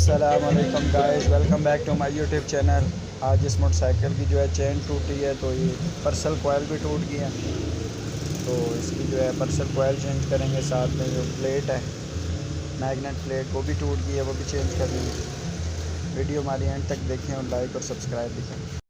अस्सलामुअलैकुम guys, welcome back to my YouTube channel. आज इस मोटरसाइकिल की जो है चेन टूटी है, तो ये पर्सल कोयल भी टूट गई है। तो इसकी जो है पर्सल कोयल चेंज करेंगे, साथ में जो प्लेट है मैग्नेट प्लेट वो भी टूट गई है, वो भी चेंज करनी है। वीडियो हमारी एंड तक देखें और लाइक और सब्सक्राइब भी करें।